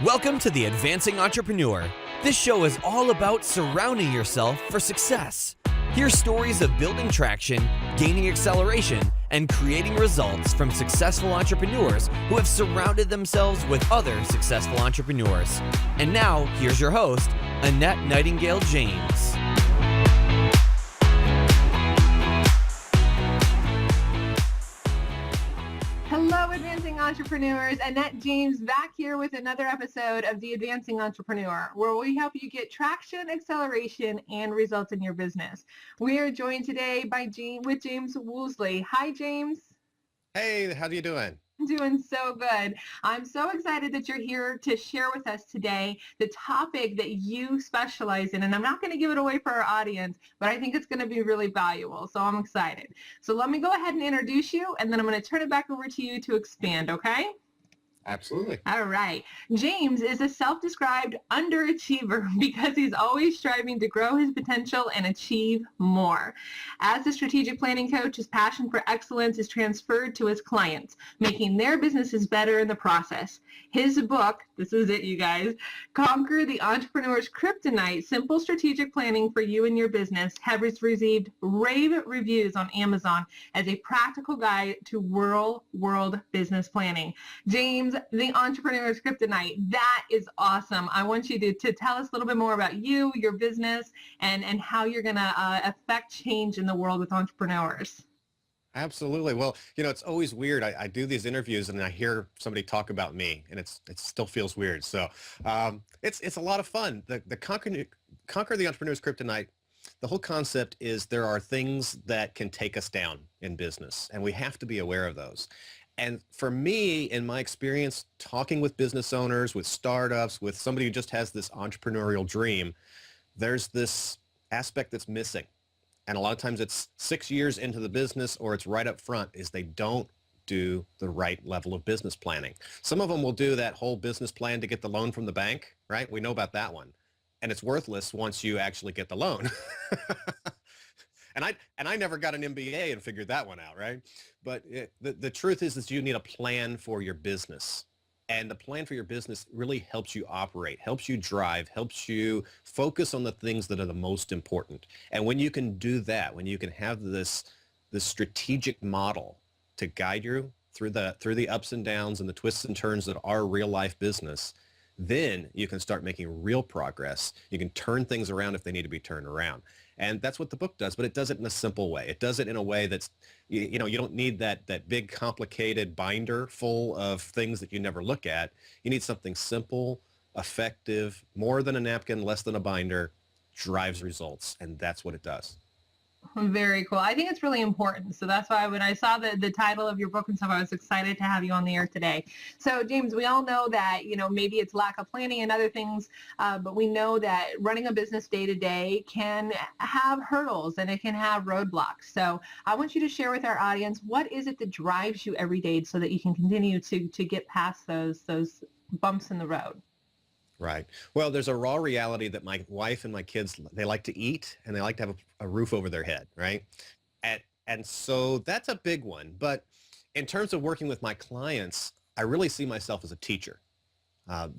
Welcome to the Advancing Entrepreneur. This show is all about surrounding yourself for success. Hear stories of building traction, gaining acceleration, and creating results from successful entrepreneurs who have surrounded themselves with other successful entrepreneurs. And now, here's your host, Annette Nightingale James. Hello, Advancing Entrepreneurs. Annette James back here with another episode of The Advancing Entrepreneur, where we help you get traction, acceleration, and results in your business. We are joined today with James Woosley. Hi, James. Hey, how are you doing? Doing so good. I'm so excited that you're here to share with us today the topic that you specialize in. And I'm not going to give it away for our audience, but I think it's going to be really valuable. So I'm excited. So let me go ahead and introduce you, and then I'm going to turn it back over to you to expand, okay? Absolutely. All right. James is a self-described underachiever because he's always striving to grow his potential and achieve more. As a strategic planning coach, his passion for excellence is transferred to his clients, making their businesses better in the process. His book, this is it, you guys, Conquer the Entrepreneur's Kryptonite, Simple Strategic Planning for You and Your Business, has received rave reviews on Amazon as a practical guide to world business planning. James, the Entrepreneur's Kryptonite. That is awesome. I want you to tell us a little bit more about you, your business, and how you're going to affect change in the world with entrepreneurs. Absolutely. Well, it's always weird. I do these interviews and I hear somebody talk about me, and it still feels weird. So it's a lot of fun. The Conquer the Entrepreneur's Kryptonite, the whole concept is there are things that can take us down in business, and we have to be aware of those. And for me, in my experience, talking with business owners, with startups, with somebody who just has this entrepreneurial dream, there's this aspect that's missing. And a lot of times it's 6 years into the business, or it's right up front, is they don't do the right level of business planning. Some of them will do that whole business plan to get the loan from the bank, right? We know about that one. And it's worthless once you actually get the loan. And I never got an MBA and figured that one out, right? But the truth is you need a plan for your business. And the plan for your business really helps you operate, helps you drive, helps you focus on the things that are the most important. And when you can do that, when you can have this strategic model to guide you through the ups and downs and the twists and turns that are real life business, then you can start making real progress. You can turn things around if they need to be turned around. And that's what the book does, but it does it in a simple way. It does it in a way that's, you don't need that big complicated binder full of things that you never look at. You need something simple, effective, more than a napkin, less than a binder, drives results. And that's what it does. Very cool. I think it's really important. So that's why when I saw the title of your book and stuff, I was excited to have you on the air today. So James, we all know that, maybe it's lack of planning and other things, but we know that running a business day to day can have hurdles and it can have roadblocks. So I want you to share with our audience, what is it that drives you every day so that you can continue to get past those bumps in the road? Right. Well, there's a raw reality that my wife and my kids, they like to eat and they like to have a roof over their head, right? And so that's a big one. But in terms of working with my clients, I really see myself as a teacher. I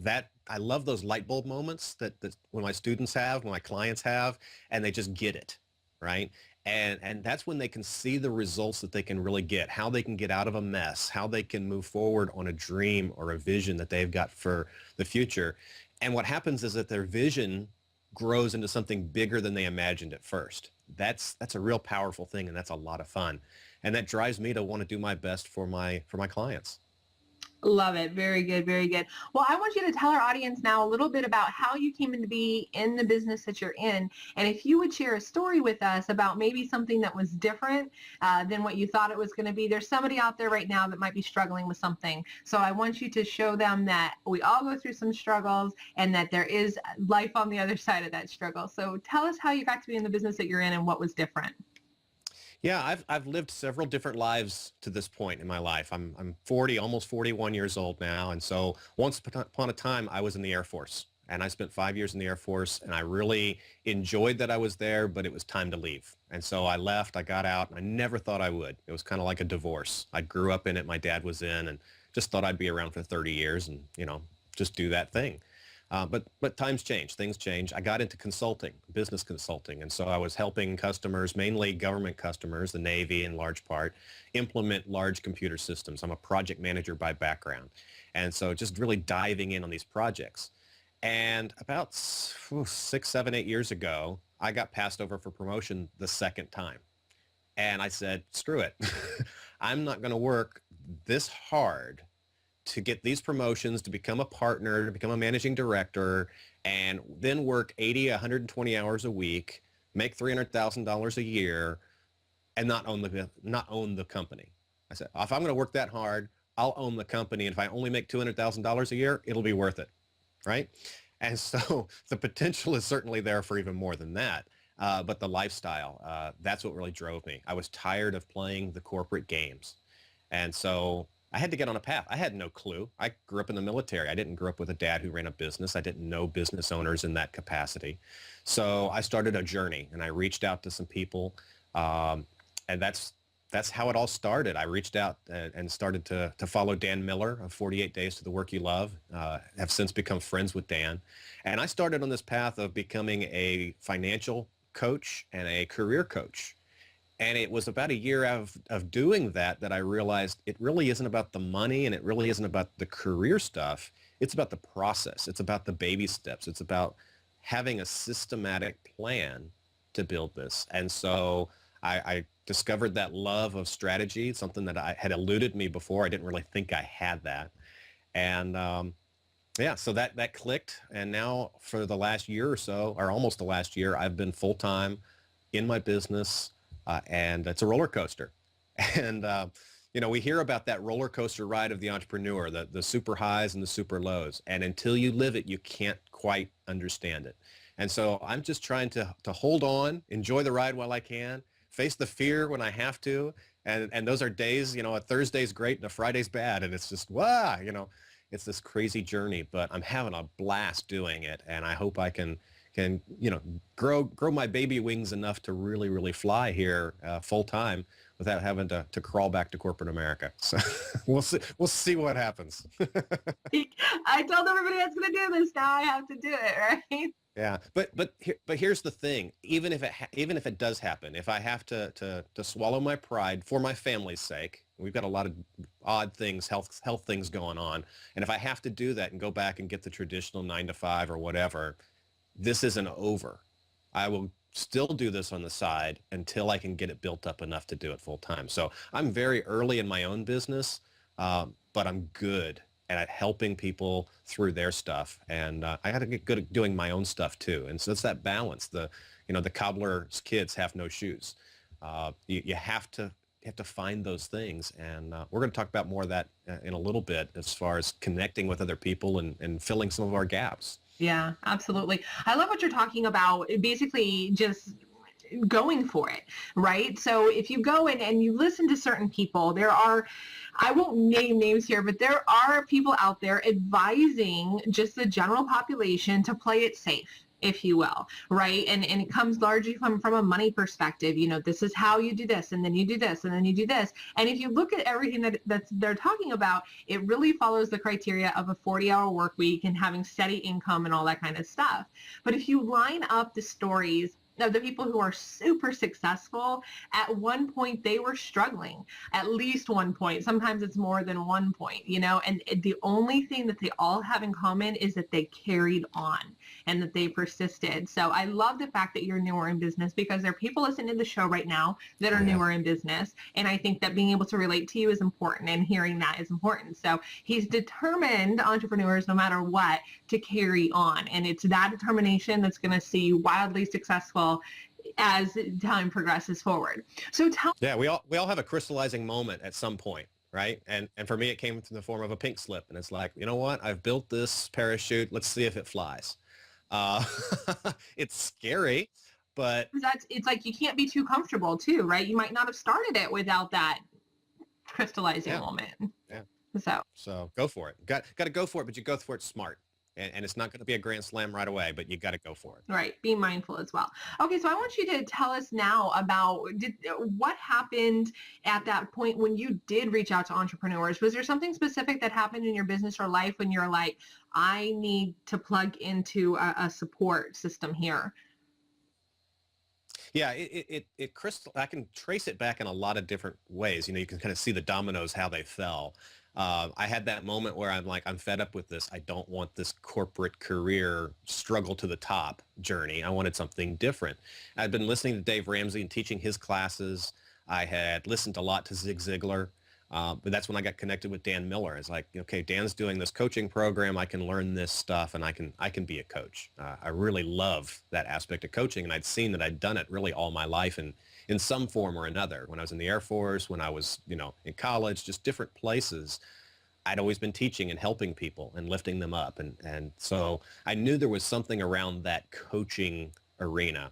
love those light bulb moments that when my students have, when my clients have, and they just get it, right? And that's when they can see the results that they can really get, how they can get out of a mess, how they can move forward on a dream or a vision that they've got for the future. And what happens is that their vision grows into something bigger than they imagined at first. That's a real powerful thing, and that's a lot of fun. And that drives me to want to do my best for my clients. Love it. Very good. Very good. Well, I want you to tell our audience now a little bit about how you came into be in the business that you're in. And if you would share a story with us about maybe something that was different than what you thought it was going to be. There's somebody out there right now that might be struggling with something. So I want you to show them that we all go through some struggles and that there is life on the other side of that struggle. So tell us how you got to be in the business that you're in and what was different. Yeah, I've lived several different lives to this point in my life. I'm 40, almost 41 years old now. And so once upon a time, I was in the Air Force. And I spent 5 years in the Air Force, and I really enjoyed that I was there, but it was time to leave. And so I left, I got out, and I never thought I would. It was kind of like a divorce. I grew up in it, my dad was in, and just thought I'd be around for 30 years and, just do that thing. But times change, things change. I got into consulting, business consulting. And so I was helping customers, mainly government customers, the Navy in large part, implement large computer systems. I'm a project manager by background. And so just really diving in on these projects. And about 6, 7, 8 years ago, I got passed over for promotion the second time. And I said, screw it. I'm not going to work this hard to get these promotions, to become a partner, to become a managing director, and then work 80, 120 hours a week, make $300,000 a year, and not own the company. I said, if I'm going to work that hard, I'll own the company. And if I only make $200,000 a year, it'll be worth it, right? And so the potential is certainly there for even more than that. But the lifestyle, that's what really drove me. I was tired of playing the corporate games. And so I had to get on a path. I had no clue. I grew up in the military. I didn't grow up with a dad who ran a business. I didn't know business owners in that capacity. So I started a journey, and I reached out to some people. And that's how it all started. I reached out and started to follow Dan Miller of 48 Days to the Work You Love. Have since become friends with Dan. And I started on this path of becoming a financial coach and a career coach. And it was about a year of doing that I realized it really isn't about the money, and it really isn't about the career stuff. It's about the process. It's about the baby steps. It's about having a systematic plan to build this. And so I discovered that love of strategy, something that I had eluded me before. I didn't really think I had that. And so that clicked. And now for the last year or so, or almost the last year, I've been full-time in my business. And it's a roller coaster. And, we hear about that roller coaster ride of the entrepreneur, the super highs and the super lows. And until you live it, you can't quite understand it. And so I'm just trying to hold on, enjoy the ride while I can, face the fear when I have to. And those are days, a Thursday's great and a Friday's bad. And it's just, it's this crazy journey. But I'm having a blast doing it. And I hope I can grow my baby wings enough to really, really fly here full time without having to crawl back to corporate America. So we'll see what happens. I told everybody I was going to do this. Now I have to do it, right? Yeah, but here's the thing. Even if it does happen, if I have to swallow my pride for my family's sake, we've got a lot of odd things, health things going on, and if I have to do that and go back and get the traditional 9 to 5 or whatever, this isn't over. I will still do this on the side until I can get it built up enough to do it full time. So I'm very early in my own business, but I'm good at helping people through their stuff. And I got to get good at doing my own stuff too. And so it's that balance. The cobbler's kids have no shoes. You have to find those things. And we're going to talk about more of that in a little bit as far as connecting with other people and filling some of our gaps. Yeah, absolutely. I love what you're talking about. Basically just going for it, right? So if you go in and you listen to certain people, I won't name names here, but there are people out there advising just the general population to play it safe, if you will, right? And it comes largely from a money perspective. This is how you do this, and then you do this, and then you do this. And if you look at everything that they're talking about, it really follows the criteria of a 40-hour work week and having steady income and all that kind of stuff. But if you line up the stories of the people who are super successful, at one point they were struggling, at least one point. Sometimes it's more than one point, and the only thing that they all have in common is that they carried on and that they persisted. So I love the fact that you're newer in business, because there are people listening to the show right now that are newer in business. And I think that being able to relate to you is important, and hearing that is important. So he's determined, entrepreneurs, no matter what, to carry on. And it's that determination that's going to see you wildly successful as time progresses forward. So we all have a crystallizing moment at some point, right? And for me, it came in the form of a pink slip, and it's like, you know what? I've built this parachute. Let's see if it flies. It's scary, but it's like you can't be too comfortable too, right? You might not have started it without that crystallizing moment. Yeah. So go for it. Got to go for it, but you go for it smart. And it's not going to be a grand slam right away, but you got to go for it. Right. Be mindful as well. Okay. So I want you to tell us now about what happened at that point when you did reach out to entrepreneurs. Was there something specific that happened in your business or life when you're like, I need to plug into a support system here? Yeah, I can trace it back in a lot of different ways. You can kind of see the dominoes, how they fell. I had that moment where I'm like, I'm fed up with this. I don't want this corporate career struggle to the top journey. I wanted something different. I'd been listening to Dave Ramsey and teaching his classes. I had listened a lot to Zig Ziglar. But that's when I got connected with Dan Miller. It's like, okay, Dan's doing this coaching program. I can learn this stuff and I can be a coach. I really love that aspect of coaching. And I'd seen that I'd done it really all my life and in some form or another. When I was in the Air Force, when I was, in college, just different places, I'd always been teaching and helping people and lifting them up. And so I knew there was something around that coaching arena.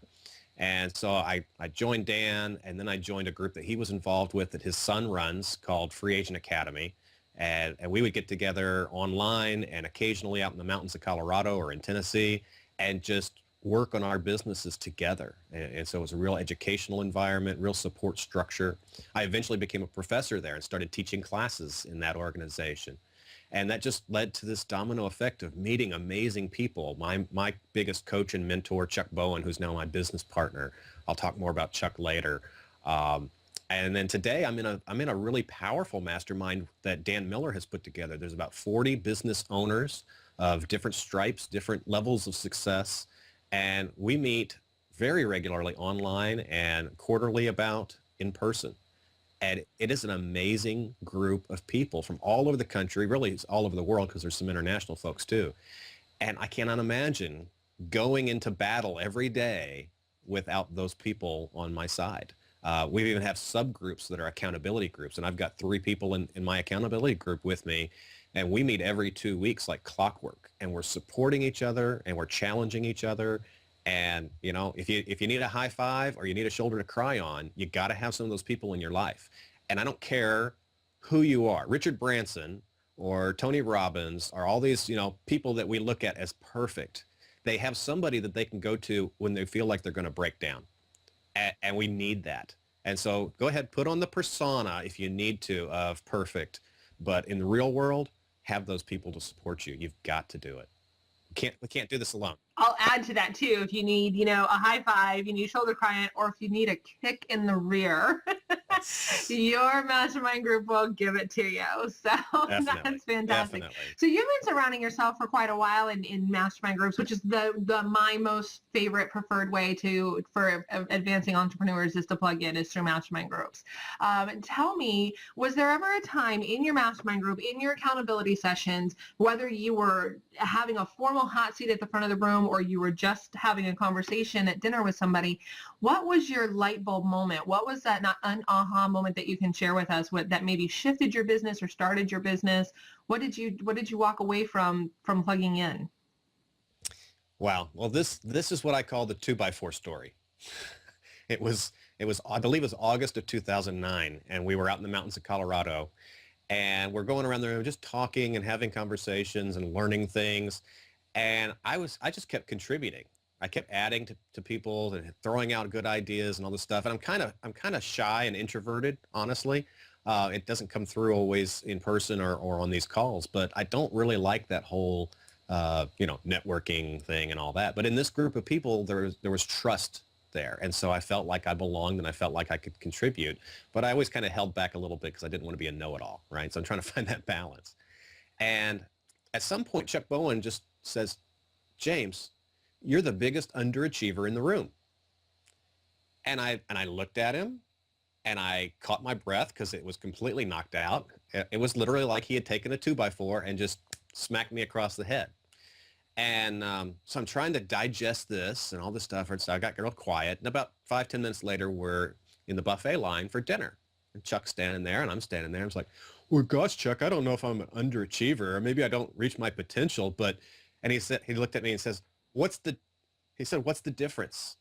And so I joined Dan, and then I joined a group that he was involved with that his son runs called Free Agent Academy. And we would get together online and occasionally out in the mountains of Colorado or in Tennessee and just work on our businesses together. And so it was a real educational environment, real support structure. I eventually became a professor there and started teaching classes in that organization. And that just led to this domino effect of meeting amazing people. My biggest coach and mentor, Chuck Bowen, who's now my business partner. I'll talk more about Chuck later. And then today I'm in a really powerful mastermind that Dan Miller has put together. There's about 40 business owners of different stripes, different levels of success. And we meet very regularly online and quarterly about in person. And it is an amazing group of people from all over the country, really it's all over the world because there's some international folks too. And I cannot imagine going into battle every day without those people on my side. We even have subgroups that are accountability groups. And I've got 3 people in my accountability group with me. And we meet every 2 weeks like clockwork. And we're supporting each other and we're challenging each other. And, if you need a high five or you need a shoulder to cry on, you got to have some of those people in your life. And I don't care who you are, Richard Branson or Tony Robbins or all these, people that we look at as perfect. They have somebody that they can go to when they feel like they're going to break down. And we need that. And so go ahead, put on the persona if you need to of perfect. But in the real world, have those people to support you. You've got to do it. We can't do this alone. I'll add to that too. If you need, a high five, you need a shoulder cry, or if you need a kick in the rear, your mastermind group will give it to you. So that's fantastic. Definitely. So you've been surrounding yourself for quite a while in mastermind groups, which is my most favorite preferred way for advancing entrepreneurs is to plug in is through mastermind groups. Tell me, was there ever a time in your mastermind group, in your accountability sessions, whether you were having a formal hot seat at the front of the room or you were just having a conversation at dinner with somebody, what was your light bulb moment? What was that an aha moment that you can share with us that maybe shifted your business or started your business? What did you walk away from plugging in? Wow. Well, this is what I call the 2x4 story. It was, I believe it was August of 2009, and we were out in the mountains of Colorado, and we're going around there just talking and having conversations and learning things. And I just kept contributing. I kept adding to people and throwing out good ideas and all this stuff. And I'm kind of shy and introverted, honestly. It doesn't come through always in person or on these calls, but I don't really like that whole, networking thing and all that. But in this group of people, there was trust there. And so I felt like I belonged and I felt like I could contribute, but I always kind of held back a little bit because I didn't want to be a know-it-all, right? So I'm trying to find that balance. And at some point, Chuck Bowen just says, James, you're the biggest underachiever in the room. And I looked at him and I caught my breath because it was completely knocked out. It was literally like he had taken a 2x4 and just smacked me across the head. And so I'm trying to digest this and all this stuff. And so I got real quiet. And about 5-10 minutes later, we're in the buffet line for dinner. And Chuck's standing there and I'm standing there. I was like, well, gosh, Chuck, I don't know if I'm an underachiever or maybe I don't reach my potential. And he looked at me and says, what's the difference?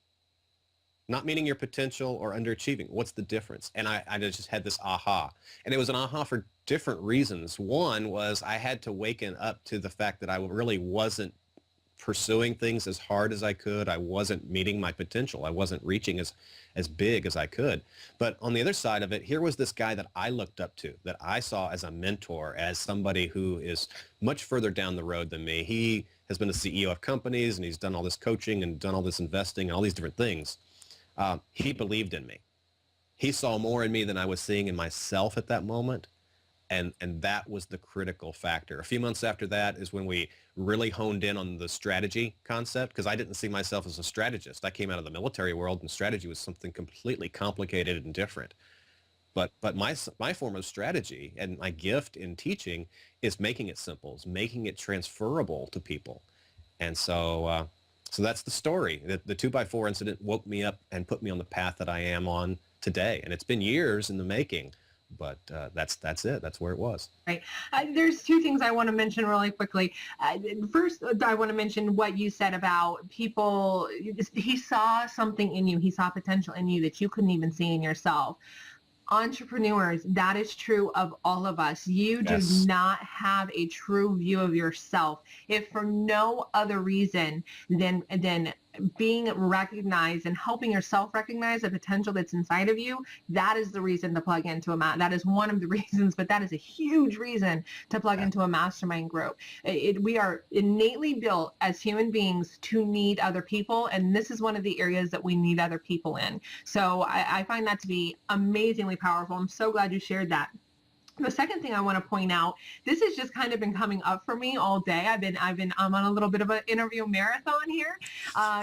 Not meeting your potential or underachieving. What's the difference? And I just had this aha. And it was an aha for different reasons. One was I had to waken up to the fact that I really wasn't pursuing things as hard as I could. I wasn't meeting my potential. I wasn't reaching as big as I could. But on the other side of it, here was this guy that I looked up to, that I saw as a mentor, as somebody who is much further down the road than me. He has been a CEO of companies, and he's done all this coaching and done all this investing and all these different things. He believed in me. He saw more in me than I was seeing in myself at that moment. And that was the critical factor. A few months after that is when we really honed in on the strategy concept, because I didn't see myself as a strategist. I came out of the military world, and strategy was something completely complicated and different. But my form of strategy and my gift in teaching is making it simple, is making it transferable to people. And so that's the story. The 2x4 incident woke me up and put me on the path that I am on today. And it's been years in the making. But that's it. That's where it was. Right. There's two things I want to mention really quickly. First, I want to mention what you said about people. He saw something in you. He saw potential in you that you couldn't even see in yourself. Entrepreneurs, that is true of all of us. You do not have a true view of yourself, if for no other reason than being recognized and helping yourself recognize the potential that's inside of you. That is the reason to plug into a that is one of the reasons, but that is a huge reason to plug into a mastermind group. We are innately built as human beings to need other people, and this is one of the areas that we need other people in. So I find that to be amazingly powerful. I'm so glad you shared that. The second thing I want to point out, this has just kind of been coming up for me all day. I'm on a little bit of an interview marathon here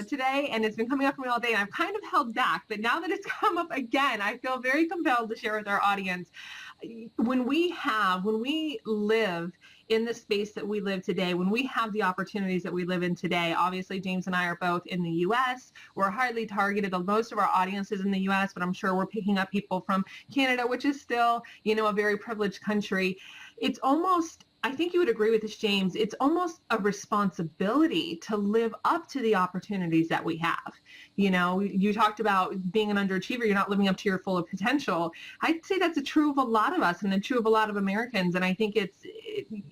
today, and it's been coming up for me all day, and I've kind of held back, but now that it's come up again, I feel very compelled to share with our audience. When we live in the space that we live today, when we have the opportunities that we live in today, obviously James and I are both in the U.S. We're highly targeted. Most of our audience is in the U.S., but I'm sure we're picking up people from Canada, which is still, a very privileged country. It's almost, I think you would agree with this, James, it's almost a responsibility to live up to the opportunities that we have. You talked about being an underachiever, you're not living up to your full potential. I'd say that's true of a lot of us and true of a lot of Americans. And I think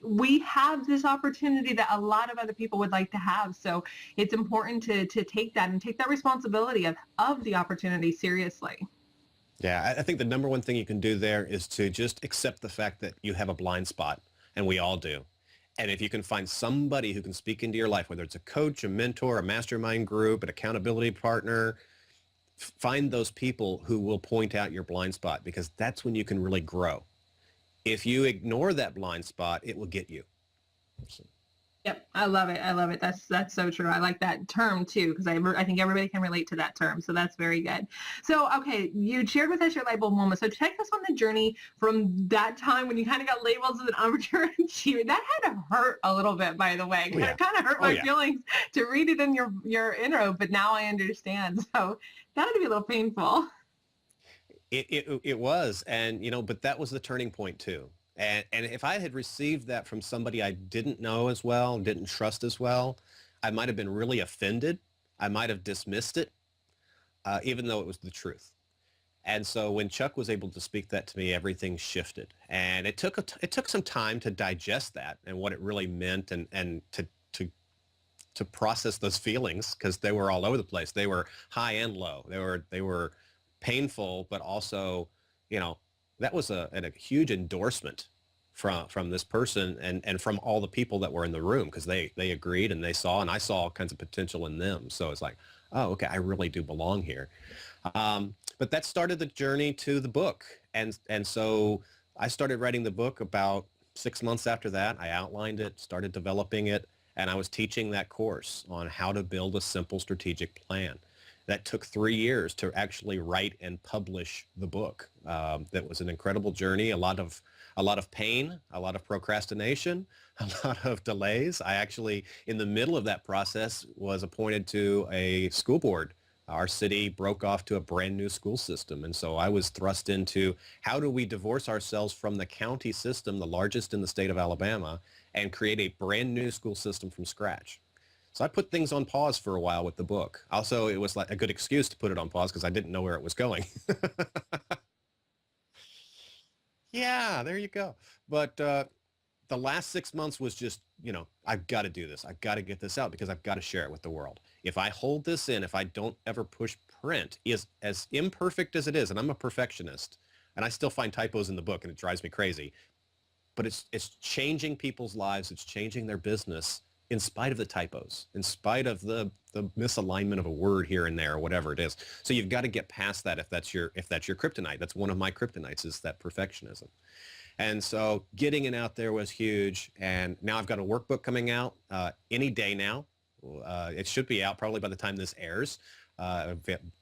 we have this opportunity that a lot of other people would like to have. So it's important to take that and take that responsibility of the opportunity seriously. Yeah, I think the number one thing you can do there is to just accept the fact that you have a blind spot, and we all do. And if you can find somebody who can speak into your life, whether it's a coach, a mentor, a mastermind group, an accountability partner, find those people who will point out your blind spot, because that's when you can really grow. If you ignore that blind spot, it will get you. Yep. I love it. I love it. That's so true. I like that term too, because I think everybody can relate to that term. So that's very good. So, okay, you shared with us your light bulb moment. So take us on the journey from that time when you kind of got labeled as an underachiever. That had to hurt a little bit, by the way. It kind of hurt my feelings to read it in your intro, but now I understand. So that had to be a little painful. It was. And, but that was the turning point too. And if I had received that from somebody I didn't know as well, didn't trust as well, I might have been really offended. I might have dismissed it, even though it was the truth. And so when Chuck was able to speak that to me, everything shifted. And it took some time to digest that and what it really meant, and to process those feelings, because they were all over the place. They were high and low. They were painful, but also, that was a huge endorsement from this person and from all the people that were in the room, because they agreed and they saw, and I saw all kinds of potential in them. So it's like, oh, okay, I really do belong here. But that started the journey to the book. And so I started writing the book about 6 months after that. I outlined it, started developing it, and I was teaching that course on how to build a simple strategic plan. That took 3 years to actually write and publish the book. That was an incredible journey, a lot of pain, a lot of procrastination, a lot of delays. I actually, in the middle of that process, was appointed to a school board. Our city broke off to a brand new school system. And so I was thrust into, how do we divorce ourselves from the county system, the largest in the state of Alabama, and create a brand new school system from scratch? So I put things on pause for a while with the book. Also, it was like a good excuse to put it on pause because I didn't know where it was going. Yeah, there you go. But the last 6 months was just, I've got to do this. I've got to get this out because I've got to share it with the world. If I hold this in, if I don't ever push print, is as imperfect as it is, and I'm a perfectionist, and I still find typos in the book, and it drives me crazy, but it's changing people's lives. It's changing their business in spite of the typos, in spite of the misalignment of a word here and there, or whatever it is. So you've got to get past that if that's your kryptonite. That's one of my kryptonites, is that perfectionism. And so getting it out there was huge. And now I've got a workbook coming out any day now. It should be out probably by the time this airs.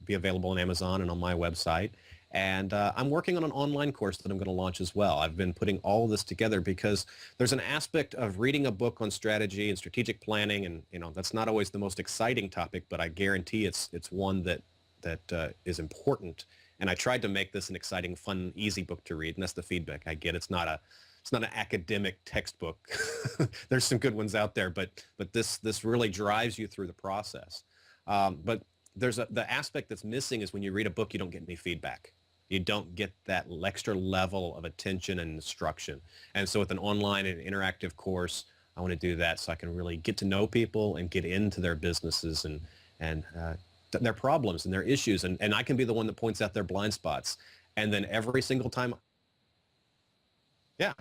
Be available on Amazon and on my website. And I'm working on an online course that I'm going to launch as well. I've been putting all of this together because there's an aspect of reading a book on strategy and strategic planning, and that's not always the most exciting topic, but I guarantee it's one that is important. And I tried to make this an exciting, fun, easy book to read, and that's the feedback I get. It's not an academic textbook. There's some good ones out there, but this really drives you through the process. But there's the aspect that's missing is when you read a book, you don't get any feedback. You don't get that extra level of attention and instruction. And so with an online and interactive course, I want to do that so I can really get to know people and get into their businesses and their problems and their issues. And I can be the one that points out their blind spots. And then every single time, yeah.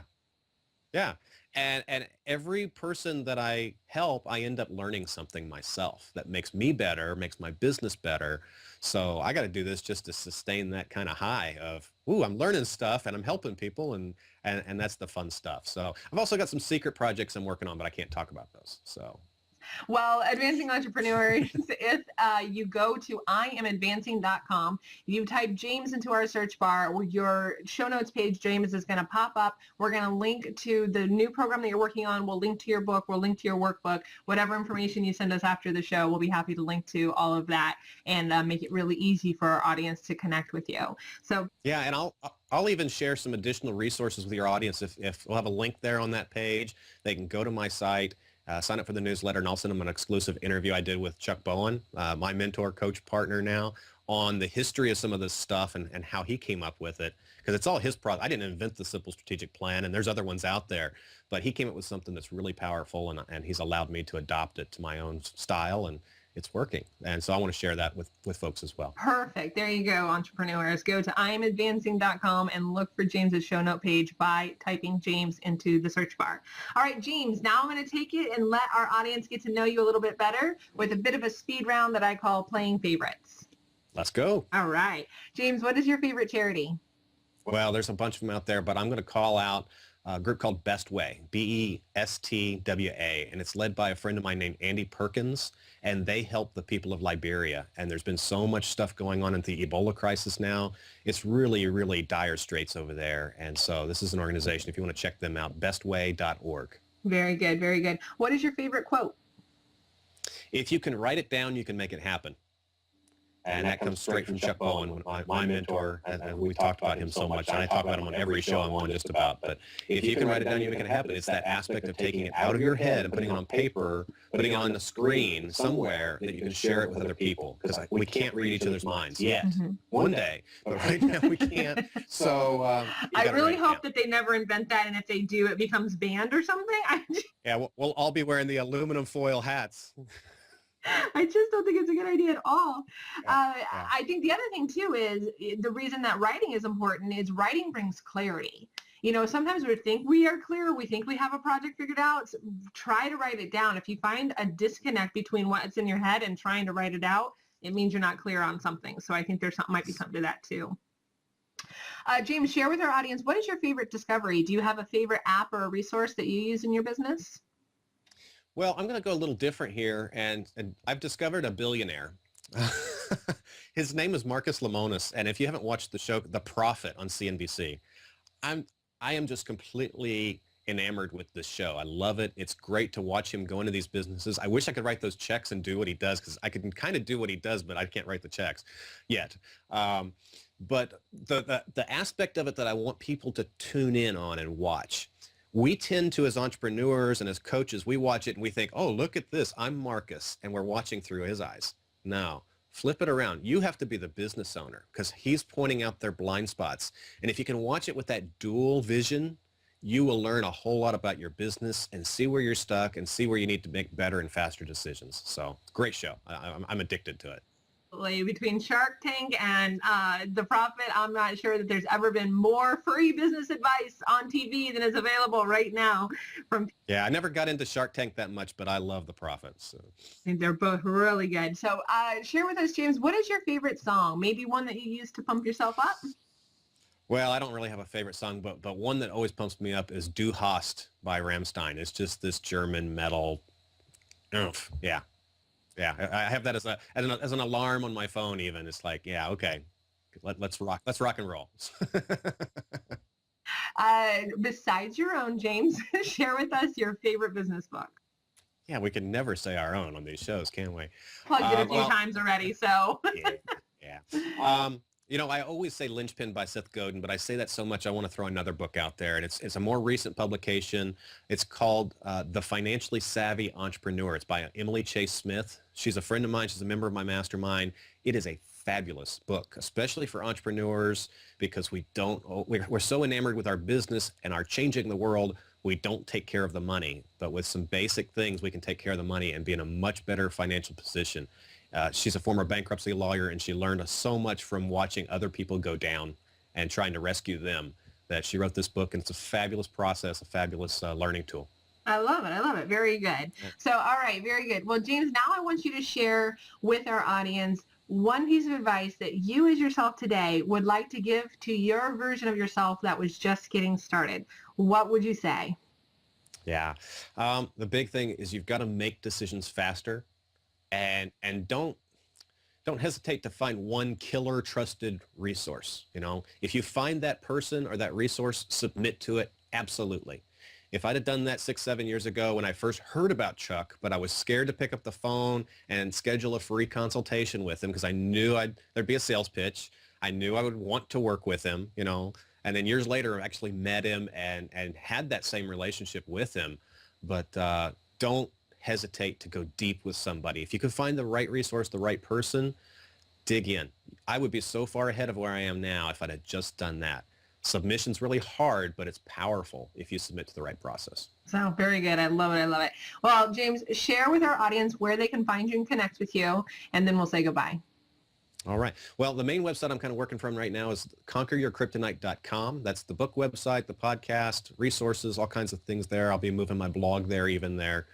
And every person that I help, I end up learning something myself that makes me better, makes my business better. So I got to do this just to sustain that kind of high of, ooh, I'm learning stuff and I'm helping people, and that's the fun stuff. So I've also got some secret projects I'm working on, but I can't talk about those. So. Well, Advancing Entrepreneurs, if you go to iamadvancing.com, you type James into our search bar, your show notes page, James, is going to pop up. We're going to link to the new program that you're working on. We'll link to your book. We'll link to your workbook. Whatever information you send us after the show, we'll be happy to link to all of that and make it really easy for our audience to connect with you. So yeah, and I'll even share some additional resources with your audience. If we'll have a link there on that page, they can go to my site, sign up for the newsletter, and I'll send them an exclusive interview I did with Chuck Bowen, my mentor, coach, partner now, on the history of some of this stuff and how he came up with it. Because it's all his product. I didn't invent the simple strategic plan, and there's other ones out there. But he came up with something that's really powerful, and he's allowed me to adopt it to my own style, and it's working. And so I want to share that with folks as well. Perfect. There you go, entrepreneurs. Go to iamadvancing.com and look for James's show note page by typing James into the search bar. All right, James, now I'm going to take it and let our audience get to know you a little bit better with a bit of a speed round that I call playing favorites. Let's go. All right. James, what is your favorite charity? Well, there's a bunch of them out there, but I'm going to call out a group called Bestway, BESTWA, and it's led by a friend of mine named Andy Perkins, and they help the people of Liberia. And there's been so much stuff going on in the Ebola crisis now. It's really, really dire straits over there. And so this is an organization, if you want to check them out, bestway.org. Very good, very good. What is your favorite quote? If you can write it down, you can make it happen. And that comes straight from Chuck Bowen, my mentor, and we talked about him so much, and I talk about him on every show I'm on just about. But if you can write it down, you make it happen. It's that aspect of taking it out of your head and putting it on paper, putting it on the screen somewhere that you can share it with other people. Because we can't read each other's minds yet. Mm-hmm. One day, but right now we can't. So I really hope that they never invent that, and if they do, it becomes banned or something. Yeah, we'll all be wearing the aluminum foil hats. I just don't think it's a good idea at all. I think the other thing too is the reason that writing is important is writing brings clarity. Sometimes we think we are clear, we think we have a project figured out. So try to write it down. If you find a disconnect between what's in your head and trying to write it out, it means you're not clear on something. So I think might be something to that too. James, share with our audience, what is your favorite discovery? Do you have a favorite app or a resource that you use in your business? Well, I'm going to go a little different here, and I've discovered a billionaire. His name is Marcus Lemonis, and if you haven't watched the show The Prophet on CNBC, I am just completely enamored with this show. I love it. It's great to watch him go into these businesses. I wish I could write those checks and do what he does, because I can kind of do what he does, but I can't write the checks yet. But the aspect of it that I want people to tune in on and watch, we tend to, as entrepreneurs and as coaches, we watch it and we think, oh, look at this. I'm Marcus. And we're watching through his eyes. No, flip it around. You have to be the business owner because he's pointing out their blind spots. And if you can watch it with that dual vision, you will learn a whole lot about your business and see where you're stuck and see where you need to make better and faster decisions. So great show. I'm addicted to it. Between Shark Tank and The Profit, I'm not sure that there's ever been more free business advice on TV than is available right now. Yeah, I never got into Shark Tank that much, but I love The Profit. So. I think they're both really good. So share with us, James, what is your favorite song? Maybe one that you use to pump yourself up? Well, I don't really have a favorite song, but one that always pumps me up is Du Hast by Rammstein. It's just this German metal. Oof, yeah. Yeah, I have that as an alarm on my phone even. It's like, yeah, okay, let's rock and roll. Besides your own, James, share with us your favorite business book. Yeah, we can never say our own on these shows, can we? Plugged it a few times already, so. Yeah. I always say Linchpin by Seth Godin, but I say that so much I want to throw another book out there, and it's a more recent publication. It's called The Financially Savvy Entrepreneur. It's by Emily Chase Smith. She's a friend of mine. She's a member of my mastermind. It is a fabulous book, especially for entrepreneurs, because we're so enamored with our business and our changing the world, we don't take care of the money. But with some basic things, we can take care of the money and be in a much better financial position. She's a former bankruptcy lawyer, and she learned so much from watching other people go down and trying to rescue them that she wrote this book, and it's a fabulous process, a fabulous learning tool. I love it. Very good. So, all right, very good. Well, James, now I want you to share with our audience one piece of advice that you as yourself today would like to give to your version of yourself that was just getting started. What would you say? Yeah. The big thing is you've got to make decisions faster. And don't hesitate to find one killer trusted resource. If you find that person or that resource, submit to it. Absolutely. If I'd have done that 6-7 years ago when I first heard about Chuck, but I was scared to pick up the phone and schedule a free consultation with him because I knew there'd be a sales pitch. I knew I would want to work with him, and then years later I actually met him and had that same relationship with him. But don't hesitate to go deep with somebody. If you can find the right resource, the right person, dig in. I would be so far ahead of where I am now if I'd have just done that. Submission's really hard, but it's powerful if you submit to the right process. So very good. I love it. Well, James, share with our audience where they can find you and connect with you, and then we'll say goodbye. All right. Well, the main website I'm kind of working from right now is conqueryourkryptonite.com. That's the book website, the podcast, resources, all kinds of things there. I'll be moving my blog there, even there.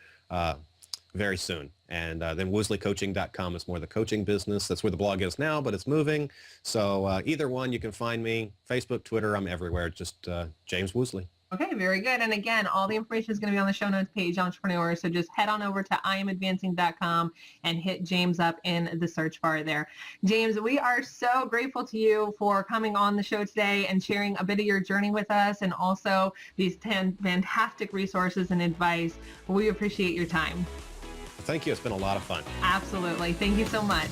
Very soon. And then woosleycoaching.com is more the coaching business. That's where the blog is now, but it's moving. So either one, you can find me. Facebook, Twitter, I'm everywhere. Just James Woosley. Okay, very good. And again, all the information is going to be on the show notes page, Entrepreneur. So just head on over to iamadvancing.com and hit James up in the search bar there. James, we are so grateful to you for coming on the show today and sharing a bit of your journey with us, and also these 10 fantastic resources and advice. We appreciate your time. Thank you. It's been a lot of fun. Absolutely. Thank you so much.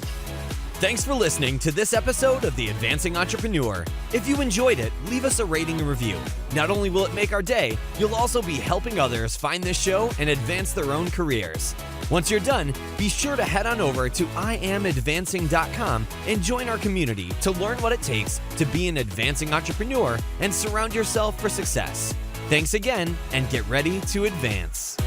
Thanks for listening to this episode of The Advancing Entrepreneur. If you enjoyed it, leave us a rating and review. Not only will it make our day, you'll also be helping others find this show and advance their own careers. Once you're done, be sure to head on over to iamadvancing.com and join our community to learn what it takes to be an advancing entrepreneur and surround yourself for success. Thanks again, and get ready to advance.